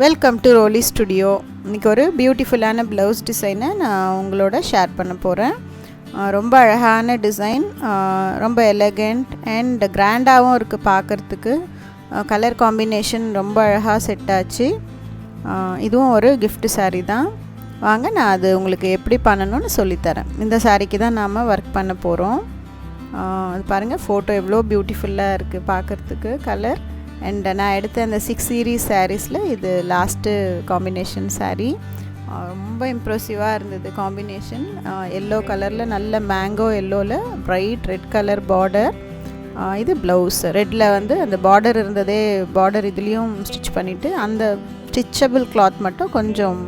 Welcome to ரோலி studio. இன்றைக்கி ஒரு பியூட்டிஃபுல்லான ப்ளவுஸ் டிசைனை நான் உங்களோட ஷேர் பண்ண போகிறேன். ரொம்ப அழகான டிசைன், ரொம்ப எலகண்ட் அண்ட் கிராண்டாகவும் இருக்குது பார்க்குறதுக்கு. கலர் காம்பினேஷன் ரொம்ப அழகாக செட் ஆச்சு. இதுவும் ஒரு gift saree தான். வாங்க நான் அது உங்களுக்கு எப்படி பண்ணணும்னு சொல்லித்தரேன். இந்த சாரீக்கு தான் நாம் ஒர்க் பண்ண போகிறோம். அது பாருங்கள், ஃபோட்டோ எவ்வளோ பியூட்டிஃபுல்லாக இருக்குது பார்க்குறதுக்கு கலர். அண்ட் நான் எடுத்த அந்த 6 சீரீஸ் சாரீஸில் இது லாஸ்ட்டு காம்பினேஷன் சாரீ. ரொம்ப இம்ப்ரெசிவாக இருந்தது காம்பினேஷன். எல்லோ கலரில் நல்ல மேங்கோ எல்லோவில் ப்ரைட் ரெட் கலர் பார்டர். இது ப்ளவுஸ் ரெட்டில் வந்து அந்த பார்டர் இருந்ததே பார்டர் இதுலேயும் ஸ்டிச் பண்ணிவிட்டு அந்த ஸ்டிச்சபிள் கிளாத் மட்டும் கொஞ்சம்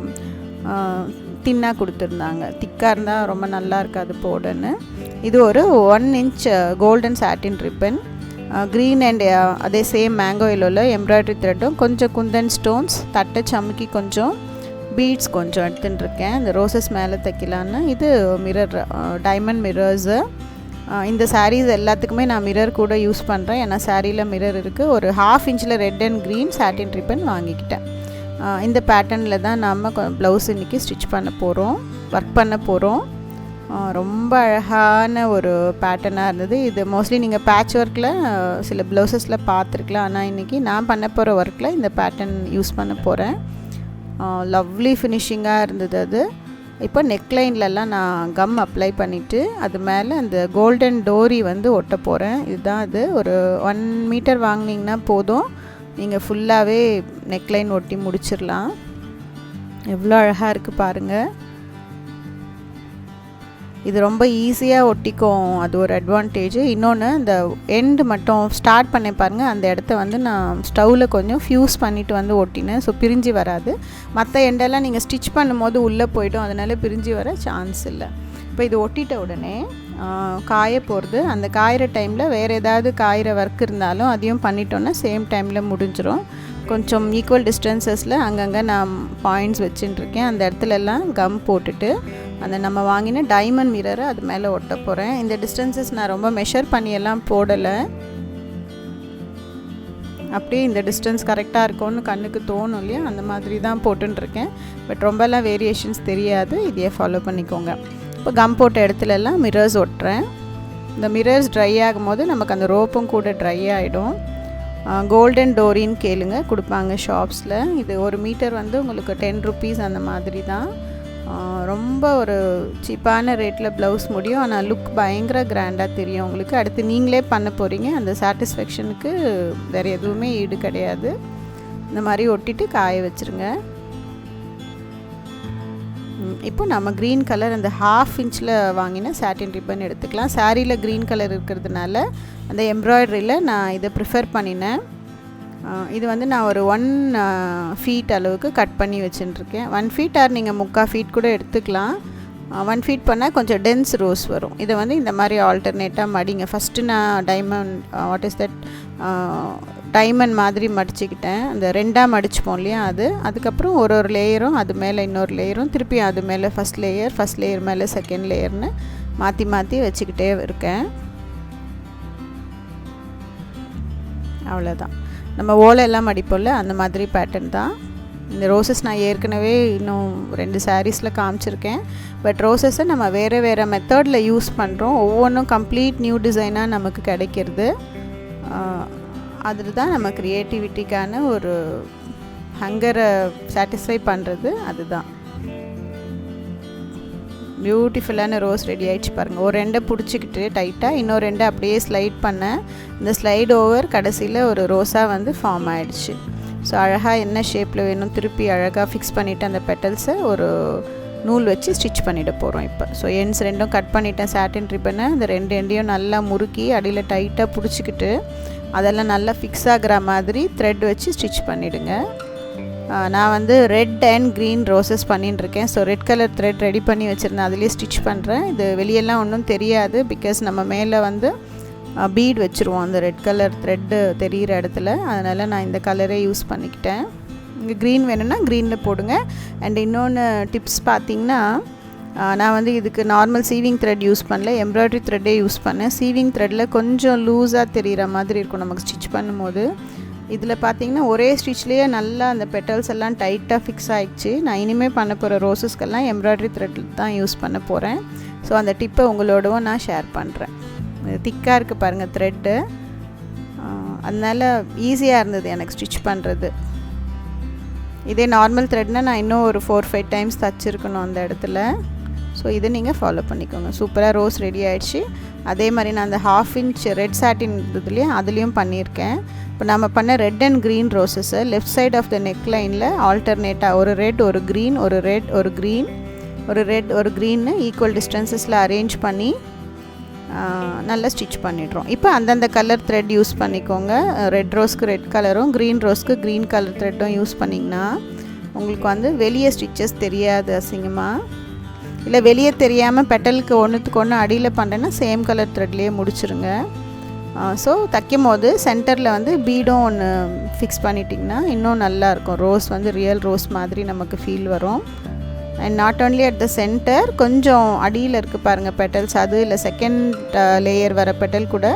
தின்னாக கொடுத்துருந்தாங்க. திக்காக இருந்தால் ரொம்ப நல்லா இருக்காது போடன்னு. இது ஒரு 1 inch golden satin ribbon, green and அதே சேம் மேங்கோ எல்லோவில் எம்ப்ராய்டரி த்ரெட்டும் கொஞ்சம் குந்தன் ஸ்டோன்ஸ், தட்டை சமுக்கி கொஞ்சம் பீட்ஸ் கொஞ்சம் எடுத்துட்டுருக்கேன். இந்த ரோசஸ் மேலே தைக்கலான்னு. இது மிரர், டைமண்ட் மிரர்ஸு. இந்த சாரீஸ் எல்லாத்துக்குமே நான் மிரர் கூட யூஸ் பண்ணுறேன், ஏன்னா சாரியில் மிரர் இருக்குது. ஒரு 1/2 inch red and green satin ribbon வாங்கிக்கிட்டேன். இந்த பேட்டர்னில் தான் நாம் ப்ளவுஸ் இன்றைக்கி ஸ்டிச் பண்ண போகிறோம், ஒர்க் பண்ண போகிறோம். ரொம்ப அழகான ஒரு பேட்டர்னாக இருந்தது. இது மோஸ்ட்லி நீங்கள் பேட்ச் ஒர்க்கில் சில ப்ளவுசஸில் பார்த்துருக்கலாம், ஆனால் இன்றைக்கி நான் பண்ண போகிற ஒர்க்கில் இந்த பேட்டர்ன் யூஸ் பண்ண போகிறேன். லவ்லி ஃபினிஷிங்காக இருந்தது அது. இப்போ நெக்லைன்லலாம் நான் கம் அப்ளை பண்ணிவிட்டு அது மேலே அந்த கோல்டன் டோரி வந்து ஒட்ட போகிறேன். இதுதான் அது. ஒரு 1 meter வாங்கினீங்கன்னா போதும், நீங்கள் ஃபுல்லாகவே நெக்லைன் ஒட்டி முடிச்சிடலாம். எவ்வளோ அழகாக இருக்குது பாருங்கள். இது ரொம்ப ஈஸியாக ஒட்டிக்கும், அது ஒரு அட்வான்டேஜ். இன்னொன்று, இந்த எண்டு மட்டும் ஸ்டார்ட் பண்ணி பாருங்கள், அந்த இடத்த வந்து நான் ஸ்டவ்வில் கொஞ்சம் ஃப்யூஸ் பண்ணிவிட்டு வந்து ஒட்டினேன். ஸோ பிரிஞ்சு வராது. மற்ற எண்டெல்லாம் நீங்கள் ஸ்டிச் பண்ணும்போது உள்ளே போய்டும், அதனால் பிரிஞ்சு வர சான்ஸ் இல்லை. இப்போ இது ஒட்டிட்ட உடனே காய போகிறது. அந்த காயிற டைமில் வேறு ஏதாவது காயிற ஒர்க் இருந்தாலும் அதையும் பண்ணிட்டோன்னா சேம் டைமில் முடிஞ்சிடும். கொஞ்சம் ஈக்குவல் டிஸ்டன்சஸில் அங்கங்கே நான் பாயிண்ட்ஸ் வச்சுட்டுருக்கேன். அந்த இடத்துலலாம் கம் போட்டுட்டு அந்த நம்ம வாங்கின டைமண்ட் மிரரை அது மேலே ஒட்ட போகிறேன். இந்த டிஸ்டன்சஸ் நான் ரொம்ப மெஷர் பண்ணியெல்லாம் போடலை, அப்படியே இந்த டிஸ்டன்ஸ் கரெக்டாக இருக்கும்னு கண்ணுக்கு தோணும் இல்லையா, அந்த மாதிரி தான் போட்டுருக்கேன். பட் ரொம்பலாம் வேரியேஷன்ஸ் தெரியாது, இதையே ஃபாலோ பண்ணிக்கோங்க. இப்போ கம் போட்ட இடத்துலலாம் மிரர்ஸ் ஒட்டுறேன். இந்த மிரர்ஸ் ட்ரை ஆகும் போது நமக்கு அந்த ரோப்பும் கூட ட்ரை ஆகிடும். கோல்டன் டோரின்னு கேளுங்க, கொடுப்பாங்க ஷாப்ஸில். இது 1 meter வந்து உங்களுக்கு 10 rupees அந்த மாதிரி தான். ரொம்ப ஒரு சீப்பான ரேட்டில் ப்ளவுஸ் முடியும், ஆனால் லுக் பயங்கர கிராண்டாக தெரியும் உங்களுக்கு. அடுத்து நீங்களே பண்ண போகிறீங்க, அந்த சாட்டிஸ்ஃபேக்ஷனுக்கு வேறு எதுவுமே ஈடு கிடையாது. இந்த மாதிரி ஒட்டிட்டு காய வச்சுருங்க. இப்போ நம்ம க்ரீன் கலர் அந்த 1/2 inch வாங்கின சாட்டின் ரிப்பன் எடுத்துக்கலாம். சாரியில் க்ரீன் கலர் இருக்கிறதுனால அந்த எம்ப்ராய்டரியில் நான் இதை ப்ரிஃபர் பண்ணினேன். இது வந்து நான் ஒரு 1 feet அளவுக்கு கட் பண்ணி வச்சுட்டுருக்கேன். 1 feet ஆர் நீங்கள் 3/4 feet கூட எடுத்துக்கலாம். 1 feet பண்ணால் கொஞ்சம் டென்ஸ் ரோஸ் வரும். இதை வந்து இந்த மாதிரி ஆல்டர்னேட்டாக மடிங்க. ஃபஸ்ட்டு நான் டைமண்ட் மாதிரி மடிச்சுக்கிட்டேன். அந்த 2ஆக மடிச்சுப்போம் இல்லையா, அதுக்கப்புறம் ஒரு லேயரும் அது மேலே இன்னொரு லேயரும், திருப்பி அது மேலே ஃபஸ்ட் லேயர் மேலே செகண்ட் லேயர்னு மாற்றி மாற்றி வச்சுக்கிட்டே இருக்கேன். அவ்வளோதான். நம்ம ஓலையெல்லாம் மடிப்போம்ல, அந்த மாதிரி பேட்டர்ன் தான். இந்த ரோசஸ் நான் ஏற்கனவே இன்னும் 2 சாரீஸில் காமிச்சிருக்கேன். பட் ரோசஸை நம்ம வேறு வேறு மெத்தடில் யூஸ் பண்ணுறோம். ஒவ்வொன்றும் கம்ப்ளீட் நியூ டிசைனாக நமக்கு கிடைக்கிறது. அதில் தான் நம்ம க்ரியேட்டிவிட்டிக்கான ஒரு ஹங்கரை சாட்டிஸ்ஃபை பண்ணுறது. அதுதான் பியூட்டிஃபுல்லான ரோஸ் ரெடி ஆகிடுச்சு பாருங்கள். ஒரு 2 பிடிச்சிக்கிட்டு டைட்டாக, இன்னொரு 2 அப்படியே ஸ்லைட் பண்ணேன். இந்த ஸ்லைட் ஓவர் கடைசியில் ஒரு ரோஸாக வந்து ஃபார்ம் ஆகிடுச்சு. ஸோ அழகாக என்ன ஷேப்பில் வேணும் திருப்பி அழகாக ஃபிக்ஸ் பண்ணிவிட்டு அந்த பெட்டல்ஸை ஒரு நூல் வச்சு ஸ்டிச் பண்ணிட போகிறோம் இப்போ. ஸோ எண்ட்ஸ் 2 கட் பண்ணிவிட்டேன் சாட்டின் ரிப்பனை. அந்த 2 எண்டையும் நல்லா முறுக்கி அடியில் டைட்டாக பிடிச்சிக்கிட்டு அதெல்லாம் நல்லா ஃபிக்ஸ் ஆகிற மாதிரி த்ரெட் வச்சு ஸ்டிச் பண்ணிவிடுங்க. நான் வந்து ரெட் அண்ட் க்ரீன் ரோசஸ் பண்ணிட்டுருக்கேன். So red colour thread ready பண்ணி வச்சுருந்தேன், அதுலேயே ஸ்டிச் பண்ணுறேன். இது வெளியெல்லாம் ஒன்றும் தெரியாது, பிகாஸ் நம்ம மேலே வந்து பீட் வச்சுருவோம் அந்த ரெட் கலர் த்ரெட்டு தெரிகிற இடத்துல. அதனால் நான் இந்த கலரே யூஸ் பண்ணிக்கிட்டேன். இங்கே க்ரீன் வேணும்னா க்ரீனில் போடுங்க. அண்ட் இன்னொன்று டிப்ஸ் பார்த்திங்கன்னா, நான் வந்து இதுக்கு நார்மல் சீவிங் த்ரெட் யூஸ் பண்ணல, எம்ப்ராய்டரி த்ரெட்டே யூஸ் பண்ணேன். சீவிங் த்ரெட்டில் கொஞ்சம் லூஸாக தெரிகிற மாதிரி இருக்கும் நமக்கு ஸ்டிச் பண்ணும்போது. இதில் பார்த்தீங்கன்னா ஒரே ஸ்டிச்லேயே நல்லா அந்த பெட்டல்ஸ் எல்லாம் டைட்டாக ஃபிக்ஸ் ஆகிடுச்சு. நான் இனிமேல் பண்ண போகிற ரோஸஸ்க்கெல்லாம் எம்ப்ராய்டரி த்ரெட் தான் யூஸ் பண்ண போகிறேன். ஸோ அந்த டிப்பை உங்களோடவும் நான் ஷேர் பண்ணுறேன். திக்காக இருக்குது பாருங்கள் த்ரெட்டு, அதனால் ஈஸியாக இருந்தது எனக்கு ஸ்டிச் பண்ணுறது. இதே நார்மல் த்ரெட்னால் நான் இன்னும் ஒரு 4-5 டைம்ஸ் தச்சிருக்கணும் அந்த இடத்துல. ஸோ இதை நீங்கள் ஃபாலோ பண்ணிக்கோங்க. சூப்பராக ரோஸ் ரெடி ஆகிடுச்சு. அதே மாதிரி நான் அந்த 1/2 இன்ச் ரெட் சாட்டின் இதுலேயும் அதுலேயும் பண்ணியிருக்கேன். இப்போ நம்ம பண்ண ரெட் அண்ட் க்ரீன் ரோஸஸை left side of the neck லைனில் ஆல்டர்னேட்டாக ஒரு ரெட் ஒரு க்ரீன், ஒரு ரெட் ஒரு க்ரீன், ஒரு ரெட் ஒரு க்ரீன்னு ஈக்குவல் டிஸ்டன்சஸில் அரேஞ்ச் பண்ணி நல்லா ஸ்டிச் பண்ணிடுறோம். இப்போ அந்தந்த கலர் த்ரெட் யூஸ் பண்ணிக்கோங்க. ரெட் ரோஸ்க்கு ரெட் கலரும் க்ரீன் ரோஸ்க்கு க்ரீன் கலர் த்ரெட்டும் யூஸ் பண்ணிங்கன்னா உங்களுக்கு வந்து வெளியே ஸ்டிச்சஸ் தெரியாது அசிங்கமாக. இல்லை வெளியே தெரியாமல் பெட்டலுக்கு ஒன்றுத்துக்கு ஒன்று அடியில் பண்ணுறேன்னா சேம் கலர் த்ரெட்லேயே முடிச்சுருங்க. ஸோ தைக்கும் போது சென்டரில் வந்து பீடும் ஒன்று ஃபிக்ஸ் பண்ணிட்டிங்கன்னா இன்னும் நல்லாயிருக்கும். ரோஸ் வந்து ரியல் ரோஸ் மாதிரி நமக்கு ஃபீல் வரும். And not only at the centre, கொஞ்சம் அடியில் இருக்குது பாருங்கள் பெட்டல்ஸ், அது இல்லை செகண்ட் லேயர் வர பெட்டல் கூட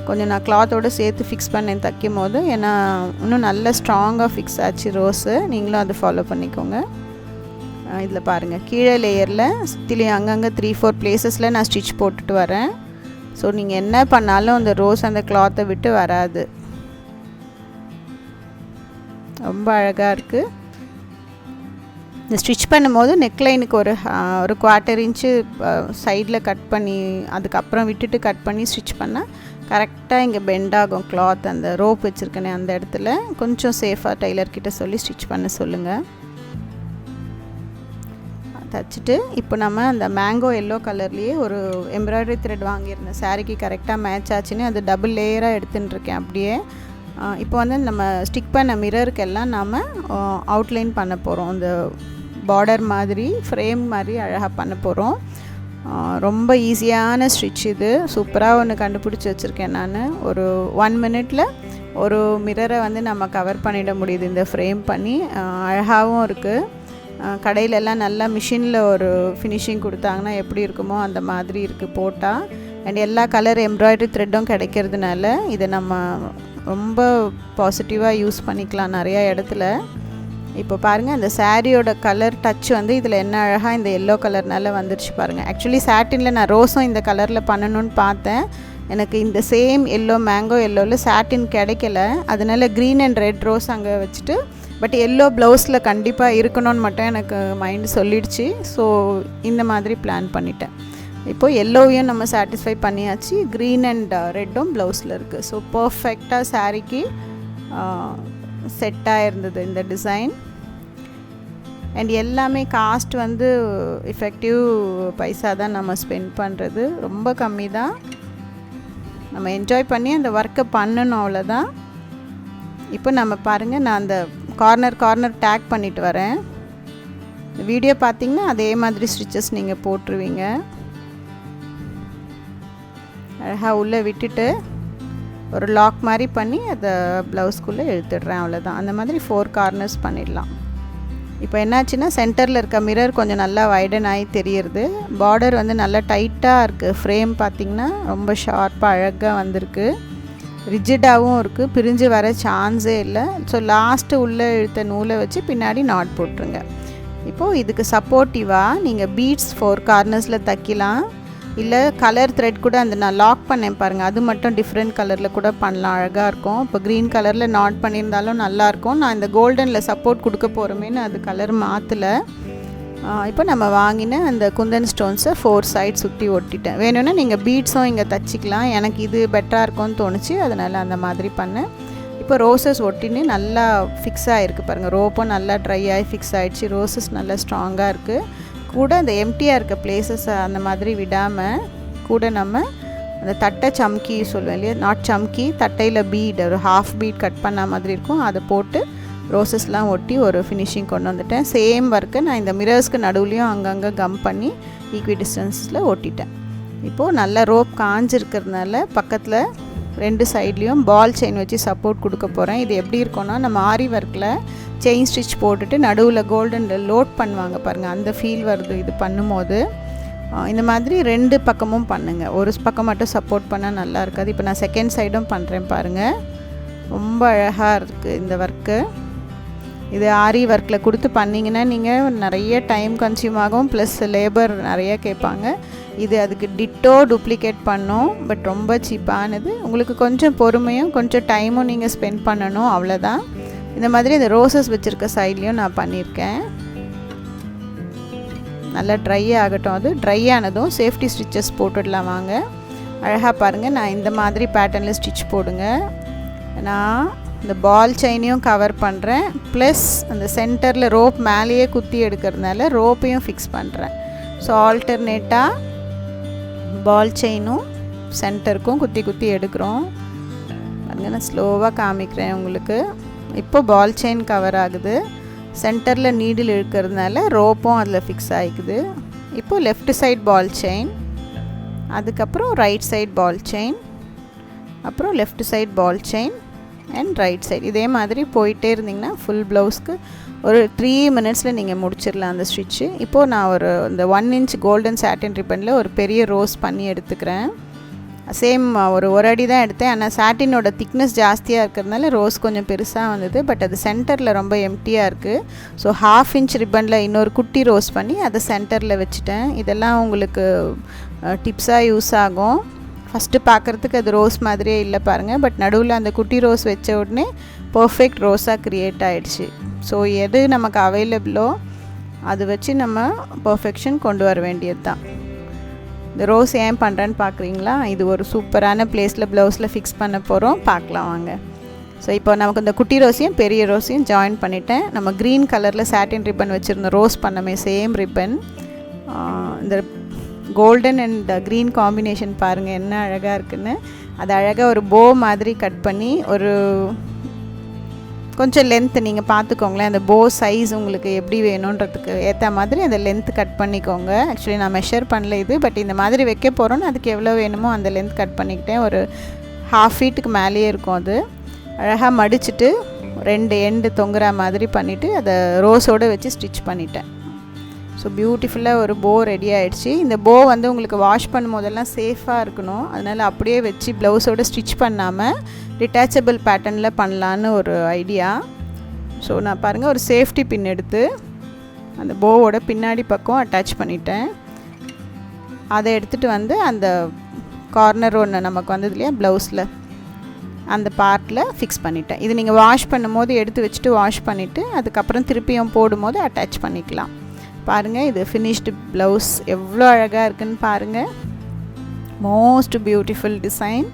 கொஞ்சம் நான் கிளாத்தோடு சேர்த்து ஃபிக்ஸ் பண்ணேன் தைக்கும் போது. ஏன்னா இன்னும் நல்லா ஸ்ட்ராங்காக ஃபிக்ஸ் ஆச்சு ரோஸு. நீங்களும் அதை ஃபாலோ பண்ணிக்கோங்க. இதில் பாருங்கள் கீழே லேயரில் சுற்றிலையும் அங்கங்கே 3-4 பிளேசஸில் நான் ஸ்டிச் போட்டுட்டு வரேன். ஸோ நீங்கள் என்ன பண்ணாலும் அந்த ரோஸ் அந்த கிளாத்தை விட்டு வராது. ரொம்ப அழகாக இருக்குது. இந்த ஸ்டிச் பண்ணும்போது நெக்லைனுக்கு ஒரு 1/4 இன்ச்சு சைடில் கட் பண்ணி அதுக்கப்புறம் விட்டுட்டு கட் பண்ணி ஸ்டிச் பண்ணால் கரெக்டாக இங்கே பெண்ட் ஆகும் கிளாத். அந்த ரோப் வச்சுருக்கேனே அந்த இடத்துல கொஞ்சம் சேஃபாக டெய்லர்கிட்ட சொல்லி ஸ்டிச் பண்ண சொல்லுங்கள். தச்சுட்டு இப்போ நம்ம அந்த மேங்கோ எல்லோ கலர்லேயே ஒரு எம்ப்ராய்டரி த்ரெட் வாங்கியிருந்தேன். சாரிக்கு கரெக்டாக மேட்ச் ஆச்சுன்னு அது டபுள் லேயராக எடுத்துட்டுருக்கேன் அப்படியே. இப்போ வந்து நம்ம ஸ்டிக் பண்ண மிரருக்கெல்லாம் நாம் அவுட்லைன் பண்ண போகிறோம். இந்த பார்டர் மாதிரி ஃப்ரேம் மாதிரி அழகாக பண்ண போகிறோம். ரொம்ப ஈஸியான ஸ்டிச் இது. சூப்பராக ஒன்று கண்டுபிடிச்சி வச்சுருக்கேன் நான். ஒரு 1 மினிட்டில் ஒரு மிரரை வந்து நம்ம கவர் பண்ணிட முடியுது இந்த ஃப்ரேம் பண்ணி. அழகாகவும் இருக்குது. கடையிலெல்லாம் நல்லா மிஷினில் ஒரு ஃபினிஷிங் கொடுத்தாங்கன்னா எப்படி இருக்குமோ அந்த மாதிரி இருக்குது போட்டால். அண்ட் எல்லா கலர் எம்ப்ராய்டரி த்ரெட்டும் கிடைக்கிறதுனால இதை நம்ம ரொம்ப பாசிட்டிவாக யூஸ் பண்ணிக்கலாம் நிறையா இடத்துல. இப்போ பாருங்கள் அந்த சாரியோட கலர் டச் வந்து இதில் என்ன அழகாக இந்த எல்லோ கலர்னால வந்துடுச்சு பாருங்கள். ஆக்சுவலி சாட்டினில் நான் ரோஸும் இந்த கலரில் பண்ணணுன்னு பார்த்தேன். எனக்கு இந்த சேம் எல்லோ மேங்கோ எல்லோவில் சாட்டின் கிடைக்கல. அதனால் க்ரீன் அண்ட் ரெட் ரோஸ் அங்கே வச்சுட்டு பட் எல்லோ ப்ளவுஸில் கண்டிப்பாக இருக்கணும்னு மட்டும் எனக்கு மைண்டு சொல்லிடுச்சு. ஸோ இந்த மாதிரி பிளான் பண்ணிட்டேன். இப்போது எல்லோவையும் நம்ம சாட்டிஸ்ஃபை பண்ணியாச்சு. க்ரீன் அண்ட் ரெட்டும் ப்ளவுஸில் இருக்குது. ஸோ பர்ஃபெக்டாக சாரிக்கு செட்டாக இருந்தது இந்த டிசைன். அண்ட் எல்லாமே காஸ்ட் வந்து எஃபெக்டிவ் பைசா தான் நம்ம ஸ்பெண்ட் பண்ணுறது. ரொம்ப கம்மி தான். நம்ம என்ஜாய் பண்ணி அந்த ஒர்க்கை பண்ணணும், அவ்வளோதான். இப்போ நம்ம பாருங்கள் நான் அந்த கார்னர் டேக் பண்ணிட்டு வரேன். இந்த வீடியோ பார்த்திங்கன்னா அதே மாதிரி ஸ்டிச்சஸ் நீங்கள் போட்டுருவீங்க. அழகாக உள்ளே விட்டுட்டு ஒரு லாக் மாதிரி பண்ணி அதை ப்ளவுஸ்க்குள்ளே இழுத்துடுறேன், அவ்வளோதான். அந்த மாதிரி 4 கார்னர்ஸ் பண்ணிடலாம். இப்போ என்னாச்சுன்னா சென்டரில் இருக்க மிரர் கொஞ்சம் நல்லா வைடன் ஆகி தெரியுது. பார்டர் வந்து நல்லா டைட்டாக இருக்குது. ஃப்ரேம் பார்த்திங்கன்னா ரொம்ப ஷார்ப்பாக அழகாக வந்திருக்கு. ரிஜிடாகவும் இருக்குது, பிரிஞ்சு வர சான்ஸே இல்லை. ஸோ லாஸ்ட்டு உள்ளே இழுத்த நூலை வச்சு பின்னாடி நாட் போட்டுருங்க. இப்போது இதுக்கு சப்போர்ட்டிவாக நீங்கள் பீட்ஸ் 4 கார்னர்ஸில் தைக்கலாம். இல்லை கலர் த்ரெட் கூட அந்த நான் லாக் பண்ணேன் பாருங்கள், அது மட்டும் டிஃப்ரெண்ட் கலரில் கூட பண்ணலாம், அழகாக இருக்கும். இப்போ க்ரீன் கலரில் நாட் பண்ணியிருந்தாலும் நல்லாயிருக்கும். நான் இந்த கோல்டனில் சப்போர்ட் கொடுக்க போகிறோமேன்னு அது கலர் மாற்றலை. இப்போ நம்ம வாங்கின அந்த குந்தன் ஸ்டோன்ஸை 4 சைட் சுற்றி ஒட்டிட்டேன். வேணும்னா நீங்கள் பீட்ஸும் இங்கே தச்சிக்கலாம். எனக்கு இது பெட்டராக இருக்கும்னு தோணுச்சு, அதனால் அந்த மாதிரி பண்ணேன். இப்போ ரோசஸ் ஒட்டின்னு நல்லா ஃபிக்ஸ் ஆகிருக்கு பாருங்கள். ரோப்பும் நல்லா ட்ரை ஆகி ஃபிக்ஸ் ஆகிடுச்சு. ரோசஸ் நல்லா ஸ்ட்ராங்காக இருக்குது. கூட அந்த எம்டியாக இருக்க பிளேசஸை அந்த மாதிரி விடாமல் கூட நம்ம அந்த தட்டை சம்கி சொல்லுவேன் இல்லையா, நாட் சம்கி, தட்டையில் பீட் ஒரு 1/2 பீட் கட் பண்ண மாதிரி இருக்கும், அதை போட்டு ரோசஸ்லாம் ஒட்டி ஒரு ஃபினிஷிங் கொண்டு வந்துட்டேன். சேம் ஒர்க்கை நான் இந்த மிரர்ஸ்க்கு நடுவுலையும் அங்கங்கே கம் பண்ணி ஈக்வி டிஸ்டன்ஸில் ஒட்டிட்டேன். இப்போது நல்லா ரோப் காஞ்சிருக்கிறதுனால பக்கத்தில் 2 சைட்லேயும் பால் செயின் வச்சு சப்போர்ட் கொடுக்க போகிறேன். இது எப்படி இருக்கும்னா நம்ம ஆரி ஒர்க்கில் செயின் ஸ்டிச் போட்டுட்டு நடுவில் கோல்டனில் லோட் பண்ணுவாங்க பாருங்கள், அந்த ஃபீல் வருது இது பண்ணும்போது. இந்த மாதிரி 2 பக்கமும் பண்ணுங்கள். ஒரு பக்கம் மட்டும் சப்போர்ட் பண்ணால் நல்லா இருக்காது. இப்போ நான் செகண்ட் சைடும் பண்ணுறேன் பாருங்கள். ரொம்ப அழகாக இருக்குது இந்த ஒர்க்கு. இது ஆரி ஒர்க்கில் கொடுத்து பண்ணிங்கன்னா நீங்கள் நிறைய டைம் கன்சியூம் ஆகும், ப்ளஸ் லேபர் நிறைய கேட்பாங்க. இது அதுக்கு டிட்டோ டூப்ளிகேட் பண்ணோம், பட் ரொம்ப சீப்பானது. உங்களுக்கு கொஞ்சம் பொறுமையும் கொஞ்சம் டைமும் நீங்கள் ஸ்பெண்ட் பண்ணணும், அவ்வளோதான். இந்த மாதிரி இந்த ரோசஸ் வச்சுருக்க சைட்லேயும் நான் பண்ணியிருக்கேன். நல்லா ட்ரை ஆகட்டும். அது ட்ரை ஆனதும் சேஃப்டி ஸ்டிச்சஸ் போட்டுடலாம் வாங்க. அழகாக பாருங்கள், நான் இந்த மாதிரி பேட்டர்னில் ஸ்டிச் போடுங்க. நான் இந்த பால் செயினையும் கவர் பண்ணுறேன், ப்ளஸ் அந்த சென்டரில் ரோப் மேலேயே குத்தி எடுக்கிறதுனால ரோப்பையும் ஃபிக்ஸ் பண்ணுறேன். ஸோ ஆல்டர்னேட்டாக பால் செயினும் சென்டருக்கும் குத்தி குத்தி எடுக்கிறோம். பாருங்கள், நான் ஸ்லோவாக காமிக்கிறேன் உங்களுக்கு. இப்போ பால் செயின் கவர் ஆகுது, சென்டரில் நீடில் இழுக்கிறதுனால ரோப்பும் அதில் ஃபிக்ஸ் ஆகிக்குது. இப்போது லெஃப்ட் சைட் பால் செயின், அதுக்கப்புறம் ரைட் சைட் பால் செயின், அப்புறம் left side ball chain and right side. இதே மாதிரி போயிட்டே இருந்திங்கன்னா ஃபுல் ப்ளவுஸ்க்கு ஒரு 3 மினிட்ஸில் நீங்கள் முடிச்சிடலாம் அந்த ஸ்டிச்சு. இப்போது நான் இந்த 1 inch கோல்டன் சாட்டின் ரிப்பனில் ஒரு பெரிய ரோஸ் பண்ணி எடுத்துக்கிறேன். சேம் ஒரு அடி தான் எடுத்தேன், ஆனால் சாட்டினோட திக்னஸ் ஜாஸ்தியாக இருக்கிறதுனால ரோஸ் கொஞ்சம் பெருசாக வந்தது. பட் அது சென்டரில் ரொம்ப எம்டியாக இருக்குது. ஸோ 1/2 inch ரிப்பனில் இன்னொரு குட்டி ரோஸ் பண்ணி அதை சென்டரில் வச்சுட்டேன். இதெல்லாம் உங்களுக்கு டிப்ஸாக யூஸ் ஆகும். ஃபஸ்ட்டு பார்க்குறதுக்கு அது ரோஸ் மாதிரியே இல்லை பாருங்கள், பட் நடுவில் அந்த குட்டி ரோஸ் வச்ச உடனே பர்ஃபெக்ட் ரோஸாக க்ரியேட் ஆகிடுச்சு. ஸோ எது நமக்கு அவைலபிளோ அது வச்சு நம்ம பர்ஃபெக்ஷன் கொண்டு வர வேண்டியது தான். இந்த ரோஸ் ஏன் பண்ணுறேன்னு பார்க்குறீங்களா? இது ஒரு சூப்பரான பிளேஸில் ப்ளவுஸில் ஃபிக்ஸ் பண்ண போகிறோம், பார்க்கலாம் வாங்க. ஸோ இப்போ நமக்கு இந்த குட்டி ரோஸையும் பெரிய ரோஸையும் ஜாயின் பண்ணிவிட்டேன். நம்ம க்ரீன் கலரில் சாட்டின் ரிப்பன் வச்சுருந்த ரோஸ் பண்ணமே சேம் ரிப்பன். இந்த கோல்டன் அண்ட் க்ரீன் காம்பினேஷன் பாருங்கள் என்ன அழகாக இருக்குன்னு. அது அழகாக ஒரு போ மாதிரி கட் பண்ணி ஒரு கொஞ்சம் லென்த்து நீங்கள் பார்த்துக்கோங்களேன். அந்த போ சைஸ் உங்களுக்கு எப்படி வேணுன்றதுக்கு ஏற்ற மாதிரி அந்த லென்த் கட் பண்ணிக்கோங்க. ஆக்சுவலி நான் மெஷர் பண்ணல இது, பட் இந்த மாதிரி வைக்க போகிறோன்னு அதுக்கு எவ்வளோ வேணுமோ அந்த லென்த் கட் பண்ணிக்கிட்டேன். ஒரு 1/2 feet மேலேயே இருக்கும். அது அழகாக மடிச்சுட்டு 2 எண்டு தொங்குற மாதிரி பண்ணிவிட்டு அதை ரோஸோடு வச்சு ஸ்டிச் பண்ணிட்டேன். ஸோ பியூட்டிஃபுல்லாக ஒரு போ ரெடி ஆகிடுச்சு. இந்த போ வந்து உங்களுக்கு வாஷ் பண்ணும் போதெல்லாம் சேஃபாக இருக்கணும், அதனால் அப்படியே வச்சு ப்ளவுஸோடு ஸ்டிச் பண்ணாமல் டிட்டாச்சபிள் பேட்டர்னில் பண்ணலான்னு ஒரு ஐடியா. ஸோ நான் பாருங்கள் ஒரு சேஃப்டி பின் எடுத்து அந்த போவோட பின்னாடி பக்கம் அட்டாச் பண்ணிட்டேன். அதை எடுத்துகிட்டு வந்து அந்த கார்னர் ஒன்று நமக்கு வந்தது இல்லையா ப்ளவுஸில், அந்த பார்ட்டில் ஃபிக்ஸ் பண்ணிட்டேன். இது நீங்கள் வாஷ் பண்ணும்போது எடுத்து வச்சுட்டு வாஷ் பண்ணிவிட்டு அதுக்கப்புறம் திருப்பியும் போடும்போது அட்டாச் பண்ணிக்கலாம். பாருங்கள், இது ஃபினிஷ்டு ப்ளவுஸ் எவ்வளோ அழகாக இருக்குன்னு பாருங்கள். Most beautiful design.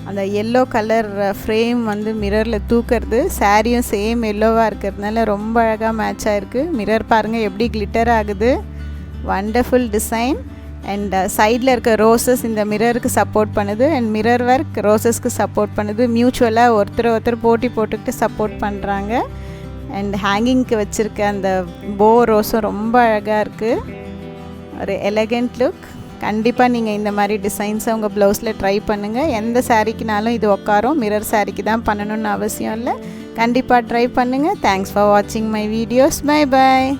அந்த எல்லோ கலர் ஃப்ரேம் வந்து மிரரில் தூக்கிறது, சாரியும் சேம் எல்லோவாக இருக்கிறதுனால ரொம்ப அழகாக மேட்ச் ஆகிருக்கு. மிரர் பாருங்கள் எப்படி கிளிட்டர் ஆகுது. Wonderful design. அண்ட் சைடில் இருக்க ரோசஸ் இந்த மிரருக்கு சப்போர்ட் பண்ணுது, அண்ட் மிரர் ஒர்க் ரோசஸ்க்கு சப்போர்ட் பண்ணுது. மியூச்சுவலாக ஒருத்தர் போட்டி போட்டுக்கிட்டு சப்போர்ட் பண்ணுறாங்க. அண்ட் ஹேங்கிங்க்கு வச்சுருக்க அந்த போ ரோஸும் ரொம்ப அழகாக இருக்குது. ஒரு எலகண்ட் லுக். கண்டிப்பாக நீங்கள் இந்த மாதிரி டிசைன்ஸை உங்கள் ப்ளவுஸில் ட்ரை பண்ணுங்கள். எந்த சாரீக்குனாலும் இது உட்காரும், மிரர் சாரீக்கு தான் பண்ணணும்னு அவசியம் இல்லை. கண்டிப்பாக ட்ரை பண்ணுங்கள். தேங்க்ஸ் ஃபார் வாட்சிங் மை வீடியோஸ். Bye bye.